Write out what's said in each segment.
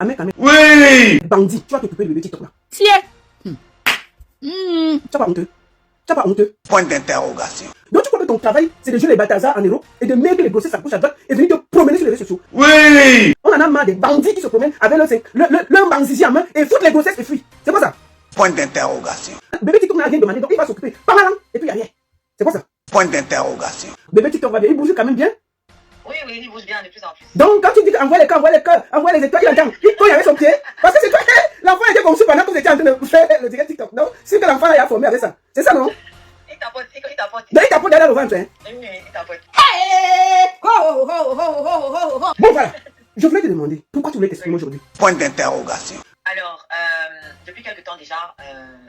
Amé. Oui! Bandit, tu vas t'occuper de bébé TikTok là. Tiens. Tu n'as pas honteux. Tu n'as pas honteux. Point d'interrogation. Donc tu crois que ton travail, c'est de jouer les Balthazar en héros et de mettre les grossesses à gauche à droite et venir te promener sur les réseaux sociaux. Oui! On en a marre des bandits qui se promènent avec leur banzizi en main et foutent les grossesses et fuient. C'est quoi ça? Point d'interrogation. Bébé TikTok n'a rien demandé, donc il va s'occuper. Pas mal, hein? Et puis il n'y a rien. C'est quoi ça? Point d'interrogation. Bébé TikTok va bien, il bouge quand même bien. Oui, il bouge bien de plus en plus. Donc quand tu dis envoie les cœurs, envoie les étoiles, il entend. Quand il y avait son pied, parce que c'est toi, l'enfant était conçu pendant que vous étiez en train de faire le direct TikTok. Non? C'est que l'enfant a formé avec ça. C'est ça, non? Il tapote, il tapote. Donc il tapote derrière le ventre, hein? Oui, il tapote. Bon, voilà. Je voulais te demander, pourquoi tu voulais t'exprimer aujourd'hui? Point d'interrogation. Alors, depuis quelques temps déjà,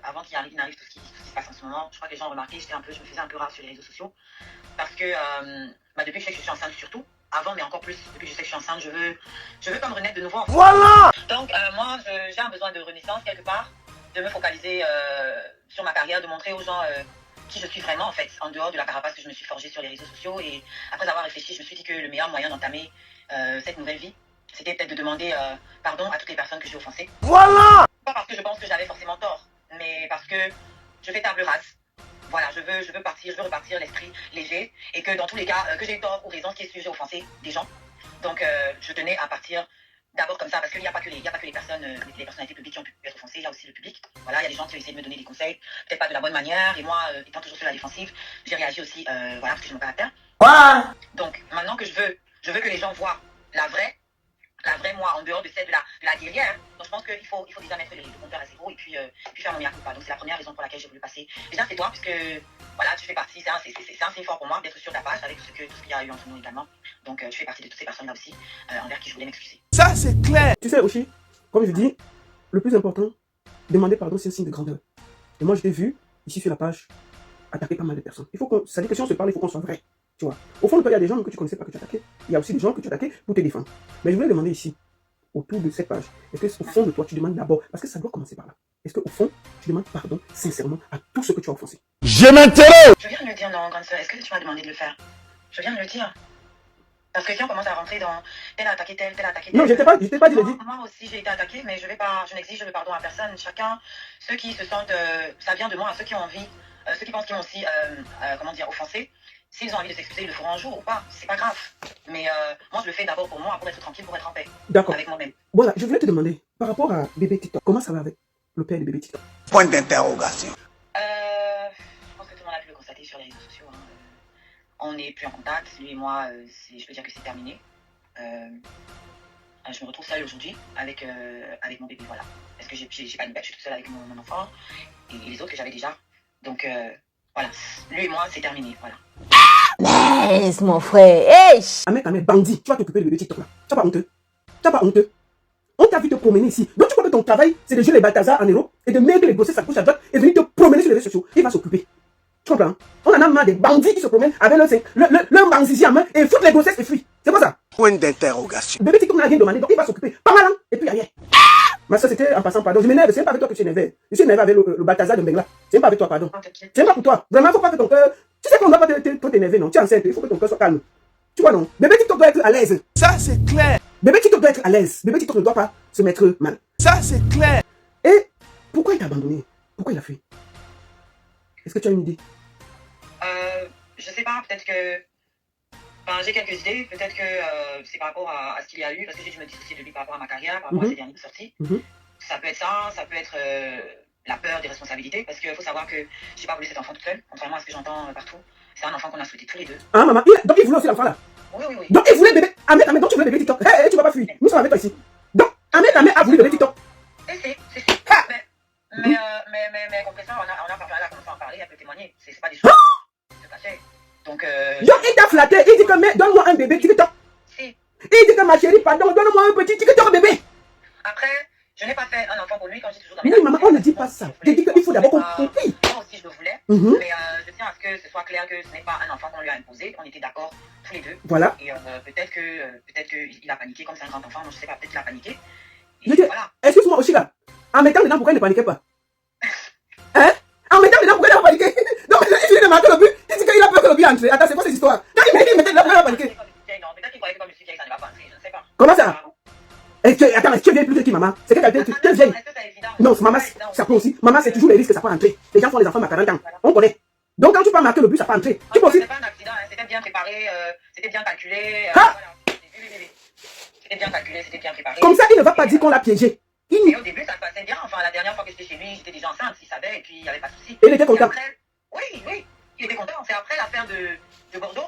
avant qu'il n'arrive tout ce qui se passe en ce moment, je crois que les gens ont remarqué, je me faisais un peu rare sur les réseaux sociaux. Parce que depuis que je sais que je suis enceinte surtout, avant mais encore plus, depuis que je sais que je suis enceinte, je veux comme renaître de nouveau. Voilà! Donc moi, j'ai un besoin de renaissance quelque part, de me focaliser sur ma carrière, de montrer aux gens qui je suis vraiment en fait, en dehors de la carapace que je me suis forgée sur les réseaux sociaux. Et après avoir réfléchi, je me suis dit que le meilleur moyen d'entamer cette nouvelle vie, c'était peut-être de demander pardon à toutes les personnes que j'ai offensées. Voilà! Pas parce que je pense que j'avais forcément tort, mais parce que je fais table rase. Voilà, je veux repartir l'esprit léger et que dans tous les cas, que j'ai tort ou raison, ce qui est sûr, j'ai offensé des gens. Donc je tenais à partir d'abord comme ça, parce qu'il n'y a pas que les personnalités publiques qui ont pu être offensées, il y a aussi le public. Voilà, il y a des gens qui ont essayé de me donner des conseils, peut-être pas de la bonne manière, et moi, étant toujours sur la défensive, j'ai réagi aussi, voilà, parce que j'ai mon caractère. Quoi? Donc maintenant que je veux que les gens voient la vraie moi, en dehors de celle de la guerrière. Donc je pense qu'il faut déjà mettre les compteurs à zéro et puis faire mon mea culpa. Donc c'est la première raison pour laquelle j'ai voulu passer. Déjà c'est toi, puisque voilà, tu fais partie, c'est un signe fort pour moi d'être sur ta page avec tout ce qu'il y a eu entre nous également. Donc tu fais partie de toutes ces personnes-là aussi, envers qui je voulais m'excuser. Ça, c'est clair. Tu sais, Oshi, comme je dis, le plus important, demander pardon, c'est un signe de grandeur. Et moi, je t'ai vu, ici sur la page, attaquer pas mal de personnes. Ça dit que si on se parle, il faut qu'on soit vrai. Tu vois. Au fond, il y a des gens que tu connaissais pas que tu attaquais. Il y a aussi des gens que tu attaquais pour te défendre. Mais je voulais demander ici, autour de cette page, est-ce que au fond de toi, tu demandes d'abord, parce que ça doit commencer par là, est-ce qu'au fond, tu demandes pardon sincèrement à tout ce que tu as offensé? Je m'interroge. Je viens de le dire, non, grande sœur, est-ce que tu m'as demandé de le faire? Je viens de le dire. Parce que si on commence à rentrer dans tel a attaqué tel a attaqué tel. Non, je t'ai pas dit, je l'ai dit. Moi aussi j'ai été attaquée, mais je n'exige le pardon à personne. Chacun, ceux qui se sentent, ça vient de moi, ceux qui ont envie, ceux qui pensent qu'ils m'ont aussi, offensé, s'ils ont envie de s'excuser, ils le feront un jour ou pas, c'est pas grave. Mais moi je le fais d'abord pour moi, pour être tranquille, pour être en paix. D'accord. Avec moi-même. Voilà, je voulais te demander, par rapport à bébé TikTok, comment ça va avec le père de bébé TikTok? Point d'interrogation. Je pense que tout le monde a pu le constater sur les réseaux sociaux. Hein. On n'est plus en contact, lui et moi, je peux dire que c'est terminé. Je me retrouve seule aujourd'hui avec mon bébé, voilà. Parce que j'ai pas de bête, je suis toute seule avec mon enfant et les autres que j'avais déjà. Donc voilà, lui et moi, c'est terminé, voilà. Laisse mon frère. Hey! Amé, bandit, tu vas t'occuper de bébé TikTok là. Tu n'as pas honteux. Tu n'as pas honteux. On t'a vu te promener ici. Donc tu crois que ton travail, c'est de jouer les Balthazar en héros et de mettre les grossesses à gauche à droite et venir te promener sur les réseaux sociaux. Il va s'occuper. Tu comprends? On en a marre des bandits qui se promènent avec leur banzizi en main et foutent les grossesses et fuient. C'est quoi ça? Point d'interrogation. Bébé TikTok n'a rien demandé, donc il va s'occuper. Pas mal, hein? Et puis il n'y a rien. Ma soeur, c'était en passant, pardon. Je m'énerve, c'est même pas avec toi que tu énervé. Je suis énervé avec le Balthazar de Mbengla. C'est même pas avec toi, pardon. C'est même pas pour toi. Vraiment, il faut pas que ton cœur. Tu sais qu'on ne doit pas t'énerver, non? Tu es enceinte, il faut que ton cœur soit calme. Tu vois, non? Bébé TikTok doit être à l'aise. Ça, c'est clair. Bébé TikTok doit être à l'aise. Bébé TikTok ne doit pas se mettre mal. Ça, c'est clair. Et pourquoi il t'a abandonné? Pourquoi il a fui? Est-ce que tu as une idée? Je sais pas, peut-être que. Enfin, j'ai quelques idées, peut-être que c'est par rapport à ce qu'il y a eu, parce que j'ai dû me dissocier de lui par rapport à ma carrière, par rapport à ses dernières sorties. Ça peut être ça, ça peut être la peur des responsabilités, parce qu'il faut savoir que j'ai pas voulu cet enfant toute seule, contrairement à ce que j'entends partout. C'est un enfant qu'on a souhaité tous les deux. Ah, maman, donc il voulait aussi l'enfant là? Oui. Donc il voulait bébé. Ahmed, donc tu voulais bébé TikTok. Hé, tu vas pas fuir. Nous sommes avec toi ici. Donc, Ahmed a voulu bébé TikTok. C'est. Mais compréhension, on a commencé à en parler, elle peut témoigner. C'est pas des choses qui se cachaient. Donc, Donc il t'a flatté, il dit que mais donne-moi un bébé TikTok. si. Il dit que ma chérie, pardon, donne-moi un petit TikTok bébé. Après, je n'ai pas fait un enfant pour lui quand j'étais toujours dans Oui, maman, on ne dit pas ça. Je dis qu'il faut d'abord qu'on. Oui. Moi aussi, je le voulais. Mais je tiens à ce que ce soit clair que ce n'est pas un enfant qu'on lui a imposé. On était d'accord tous les deux. Voilà. Et peut-être qu'il a paniqué, comme c'est un grand enfant. Moi, je ne sais pas, peut-être qu'il a paniqué. Et voilà. Excuse-moi aussi là. En mettant dedans, pourquoi il ne paniquait pas? Hein? En mettant dedans, pourquoi il n'a pas paniqué? Donc, il finit de marquer le but. Il dit qu'il a peur que le but entre. Attends, c'est quoi cette histoire? Quand il mettait dedans, pourquoi il n'a pas paniqué? Non, peut-être qu'il croyait que comme je suis vieille, ça ne va pas entrer. Je ne sais pas. Comment ça? Attends, est-ce que tu es vieille plus que qui, maman? C'est quelle qualité? Tu es vieille. Est-ce que c'est évident? Non, maman, ça peut aussi. Maman, c'est toujours les risques que ça peut entrer. Les gens font des enfants à 40 ans. On connaît. Donc, quand tu peux marquer le but, ça peut entrer. Tu peux aussi. C'était pas un accident, hein, c'était bien préparé, c'était bien calculé. Ah! Voilà. Oui. C'était bien calculé, c'était bien préparé. Comme ça, il ne va pas dire qu'on l'a piégé. Et au début, ça se passait bien. Enfin, la dernière fois que j'étais chez lui, j'étais déjà enceinte, il savait, et puis il n'y avait pas de souci. Et il était content. Après, oui, il était content. C'est après l'affaire de Bordeaux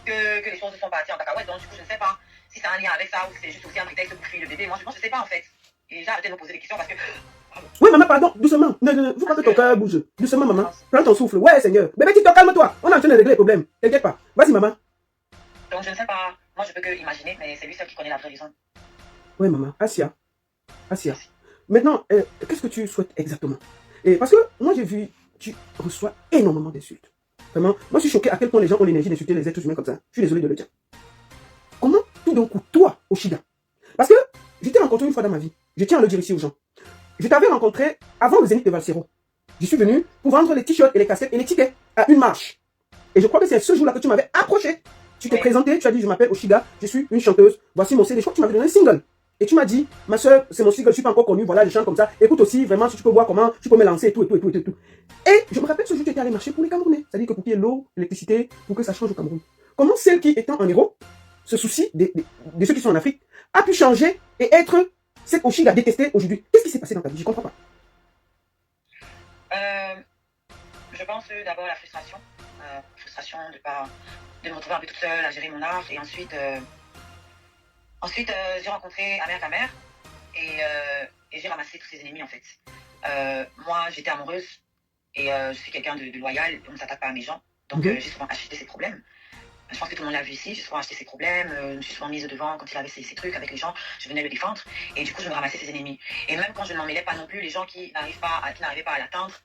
que les choses se sont parties en cacahuète. Donc, du coup, je ne sais pas si ça a un lien avec ça ou si c'est juste aussi un prétexte pour fuir le bébé. Moi, je ne sais pas en fait. Et j'ai arrêté de me poser des questions parce que. Oui, maman, pardon, doucement. Non, faut pas que ton cœur bouge. Doucement, maman. Prends ton souffle. Ouais, Seigneur. Bébé, Tito, calme-toi. On est en train de régler les problèmes. T'inquiète pas. Vas-y, maman. Donc, je ne sais pas. Moi, je peux que imaginer, mais c'est lui seul qui connaît la vraie raison. Oui, maman. Asia. Maintenant, qu'est-ce que tu souhaites exactement? Et parce que moi, j'ai vu, tu reçois énormément d'insultes. Vraiment, moi, je suis choqué à quel point les gens ont l'énergie d'insulter les êtres humains comme ça. Je suis désolé de le dire. Comment tout d'un coup, toi, Oshiga? Parce que je t'ai rencontré une fois dans ma vie. Je tiens à le dire ici aux gens. Je t'avais rencontré avant le Zénith de Valsero. Je suis venu pour vendre les t-shirts et les casquettes et les tickets à une marche. Et je crois que c'est ce jour-là que tu m'avais approché. Tu t'es présenté, tu as dit, je m'appelle Oshiga, je suis une chanteuse. Voici mon CD. Je crois que tu m'avais donné un single. Et tu m'as dit, ma soeur, c'est mon single, je suis pas encore connue, voilà, je chante comme ça. Écoute aussi, vraiment, si tu peux voir comment tu peux me lancer et tout. Et je me rappelle ce jour, tu étais allé marcher pour les Camerounais. C'est-à-dire que pour qu'il y ait l'eau, l'électricité, pour que ça change au Cameroun. Comment celle qui, étant un héros, se soucie de ceux qui sont en Afrique, a pu changer et être cette Oshiga détestée aujourd'hui? Qu'est-ce qui s'est passé dans ta vie? Je comprends pas. Je pense d'abord à la frustration. Frustration de me retrouver un peu toute seule à gérer mon art. Et ensuite, j'ai rencontré Amer Kamer et j'ai ramassé tous ses ennemis en fait. Moi, j'étais amoureuse et je suis quelqu'un de loyal. On ne s'attaque pas à mes gens. Donc, j'ai souvent acheté ses problèmes. Je pense que tout le monde l'a vu ici. J'ai souvent acheté ses problèmes. Je me suis souvent mise devant quand il avait ses trucs avec les gens. Je venais le défendre. Et du coup, je me ramassais ses ennemis. Et même quand je ne m'en mêlais pas non plus, les gens qui n'arrivaient pas à l'atteindre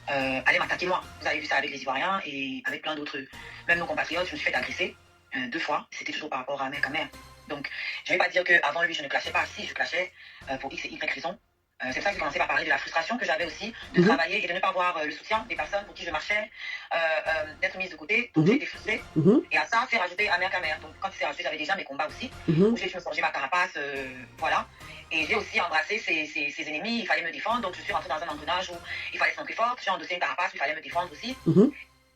allaient m'attaquer moi. Vous avez vu ça avec les Ivoiriens et avec plein d'autres, même nos compatriotes. Je me suis fait agresser 2 fois. C'était toujours par rapport à Amer Kamer. Donc, je ne vais pas dire qu'avant lui, je ne clashais pas. Si, je clashais pour X et Y raisons. C'est pour ça que j'ai commencé par parler de la frustration que j'avais aussi de travailler et de ne pas avoir le soutien des personnes pour qui je marchais, d'être mise de côté. Donc, j'ai été frustrée. Et à ça, c'est rajouté Amer Kamer. Donc, quand il s'est rajouté, j'avais déjà mes combats aussi. Où j'ai dû me forger ma carapace, voilà. Et j'ai aussi embrassé ses ennemis. Il fallait me défendre. Donc, je suis rentrée dans un engrenage où il fallait se montrer forte. J'ai endossé une carapace où il fallait me défendre aussi.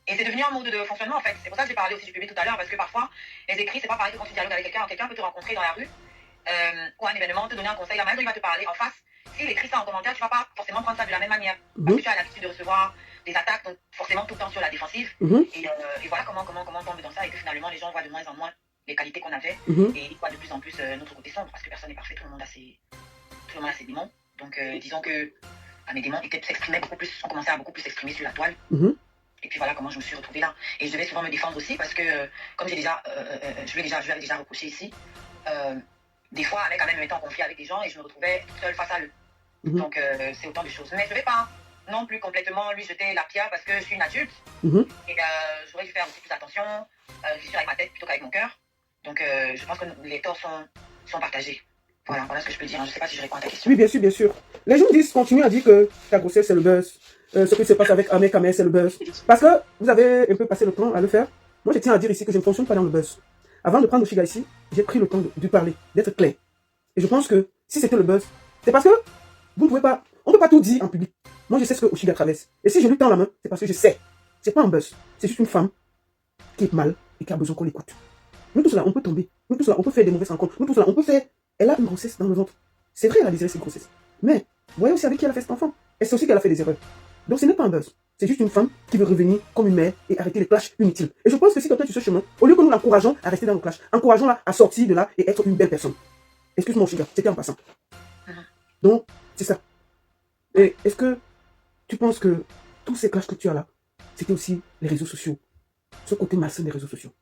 Et c'est devenu un mode de fonctionnement en fait. C'est pour ça que j'ai parlé aussi du public tout à l'heure, parce que parfois, les écrits, c'est pas pareil que quand tu dialogues avec quelqu'un. Quelqu'un peut te rencontrer dans la rue, ou un événement, te donner un conseil, la manière dont il va te parler en face. S'il écrit ça en commentaire, tu vas pas forcément prendre ça de la même manière. Parce que tu as l'habitude de recevoir des attaques, donc forcément tout le temps sur la défensive. Et voilà comment on tombe dans ça, et que finalement les gens voient de moins en moins les qualités qu'on avait, et ils voient de plus en plus notre côté sombre, parce que personne n'est parfait, tout le monde a ses démons. Donc disons que mes démons s'exprimaient beaucoup plus, ont commencé à beaucoup plus s'exprimer sur la toile. Et puis voilà comment je me suis retrouvée là. Et je devais souvent me défendre aussi parce que, comme je lui avais déjà reproché ici, des fois, avec quand même me mettant en conflit avec des gens et je me retrouvais toute seule face à eux. Donc c'est autant de choses. Mais je ne vais pas non plus complètement lui jeter la pierre parce que je suis une adulte. Et j'aurais dû faire aussi plus attention, réfléchir avec ma tête plutôt qu'avec mon cœur. Donc je pense que les torts sont partagés. Voilà ce que je peux dire. Je ne sais pas si je réponds à ta question. Oui, bien sûr. Les gens continuent à dire que ta grossesse, c'est le buzz. Ce qui se passe avec Amer Kamer, c'est le buzz. Parce que vous avez un peu passé le temps à le faire. Moi, je tiens à dire ici que je ne fonctionne pas dans le buzz. Avant de prendre Oshiga ici, j'ai pris le temps de parler, d'être clair. Et je pense que si c'était le buzz, c'est parce que on ne peut pas tout dire en public. Moi, je sais ce que Oshiga traverse. Et si je lui tends la main, c'est parce que je sais. C'est pas un buzz. C'est juste une femme qui est mal et qui a besoin qu'on l'écoute. Nous tous là, on peut tomber. Nous tous là, on peut faire des mauvaises rencontres. Nous tous là, on peut faire... Elle a une grossesse dans le ventre. C'est vrai, elle a désiré cette grossesse. Mais, voyez aussi avec qui elle a fait cet enfant. Et c'est aussi qu'elle a fait des erreurs. Donc ce n'est pas un buzz. C'est juste une femme qui veut revenir comme une mère et arrêter les clashs inutiles. Et je pense que si quelqu'un sur ce chemin, au lieu que nous l'encourageons à rester dans le clash, encourageons-la à sortir de là et être une belle personne. Excuse-moi, Oshiga, c'était en passant. Donc, c'est ça. Et est-ce que tu penses que tous ces clashs que tu as là, c'était aussi les réseaux sociaux, ce côté malsain des réseaux sociaux,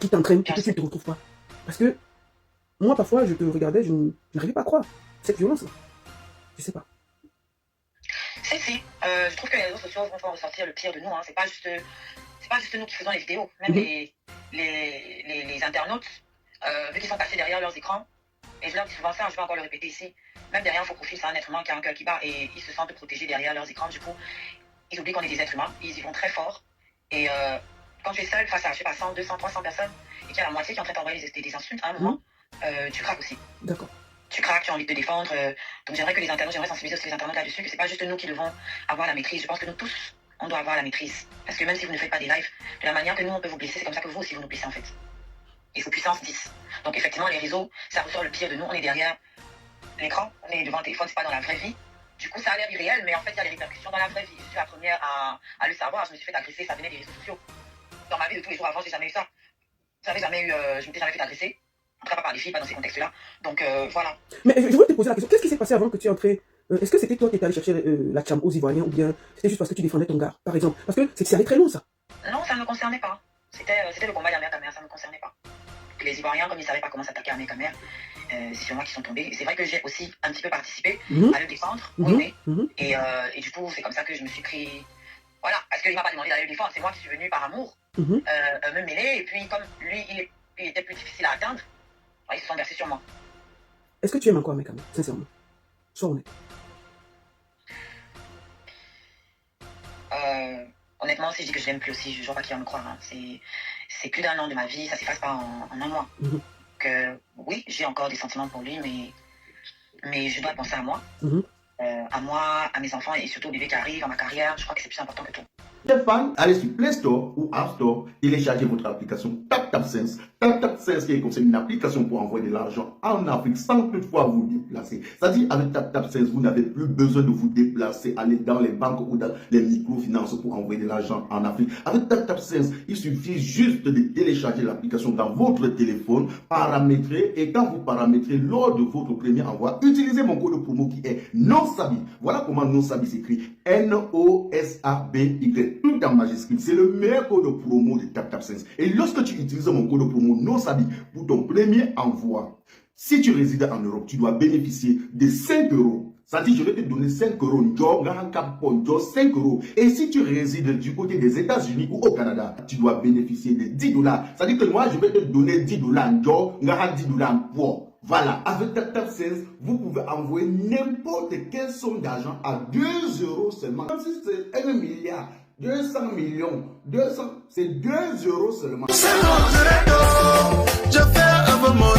qui t'entraîne et que tu ne te retrouves pas? Parce que moi, parfois, je te regardais, je n'arrivais pas à croire cette violence-là. Je sais pas. Si. Je trouve que les réseaux sociaux vont faire ressortir le pire de nous. Hein. C'est pas juste nous qui faisons les vidéos. Même les internautes, vu qu'ils sont cachés derrière leurs écrans, et je leur dis souvent ça, je vais encore le répéter ici, même derrière faux profil, c'est un être humain qui a un cœur qui bat et ils se sentent protégés derrière leurs écrans. Du coup, ils oublient qu'on est des êtres humains, ils y vont très fort. Et quand tu es seul face à, je sais pas, 100, 200, 300 personnes, et qu'il y a la moitié qui est en train d'envoyer des insultes à un moment, tu craques aussi. D'accord. tu craques, tu as envie de te défendre. Donc j'aimerais que les internautes, j'aimerais sensibiliser aussi les internautes là-dessus, que c'est pas juste nous qui devons avoir la maîtrise. Je pense que nous tous, on doit avoir la maîtrise. Parce que même si vous ne faites pas des lives, de la manière que nous, on peut vous blesser, c'est comme ça que vous aussi, vous nous blessez en fait. Il faut puissance 10. Donc effectivement, les réseaux, ça ressort le pire de nous. On est derrière l'écran, on est devant le téléphone, c'est pas dans la vraie vie. Du coup, ça a l'air irréel, mais en fait, il y a des répercussions dans la vraie vie. Je suis la première à le savoir. Je me suis fait agresser, ça venait des réseaux sociaux. Dans ma vie de tous les jours avant, j'ai jamais eu ça. Je m'étais jamais fait agresser. En tout cas, pas par des filles, pas dans ces contextes-là. Donc voilà. Mais je voulais te poser la question, qu'est-ce qui s'est passé avant que tu es entré? Est-ce que c'était toi qui étais allé chercher la cham aux Ivoiriens ou bien c'était juste parce que tu défendais ton gars, par exemple? Parce que c'est allé très loin, ça. Non, ça ne me concernait pas. C'était le combat d'Amer Kamer, ça ne me concernait pas. Les Ivoiriens, comme ils ne savaient pas comment s'attaquer à Amer Kamer, c'est sur moi qui sont tombés. Et c'est vrai que j'ai aussi un petit peu participé à le défendre. Oui. Et du coup, c'est comme ça que je me suis pris. Voilà, parce qu'il ne m'a pas demandé d'aller le défendre, c'est moi qui suis venue par amour me mêler. Et puis, comme lui, il était plus difficile à atteindre, ils se sont versés sur moi. Est-ce que tu aimes encore Amer Kamer, sincèrement? Sois honnête. Honnêtement, si je dis que je l'aime plus aussi, je ne vois pas qui va me croire. Hein. C'est plus d'1 an de ma vie, ça ne s'efface pas en 1 mois. Donc, oui, j'ai encore des sentiments pour lui, mais je dois penser à moi. À moi, à mes enfants et surtout au bébé qui arrive, à ma carrière. Je crois que c'est plus important que tout. Les fans, allez sur Play Store ou App Store, téléchargez votre application TapTapSense. TapTapSense qui est comme une application pour envoyer de l'argent en Afrique sans toutefois vous déplacer. C'est-à-dire avec TapTapSense, vous n'avez plus besoin de vous déplacer, aller dans les banques ou dans les microfinances pour envoyer de l'argent en Afrique. Avec TapTapSense, il suffit juste de télécharger l'application dans votre téléphone, paramétrer, et quand vous paramétrez lors de votre premier envoi, utilisez mon code promo qui est NOSABI. Voilà comment NOSABI s'écrit. NOSABY. Tout en majuscule. C'est le meilleur code promo de TapTapSense. Et lorsque tu utilises mon code promo NOSABI pour ton premier envoi, si tu résides en Europe, tu dois bénéficier de 5 euros. C'est-à-dire, je vais te donner 5 euros. 5 euros. Et si tu résides du côté des États-Unis ou au Canada, tu dois bénéficier de 10 dollars. C'est-à-dire que moi, je vais te donner 10 dollars. 10 dollars pour. Voilà, avec TapTapSense, vous pouvez envoyer n'importe quelle somme d'argent à 2 euros seulement. Comme si c'est 1 milliard, 200 millions, 200, c'est 2 euros seulement. C'est mon resto, je fais un peu mon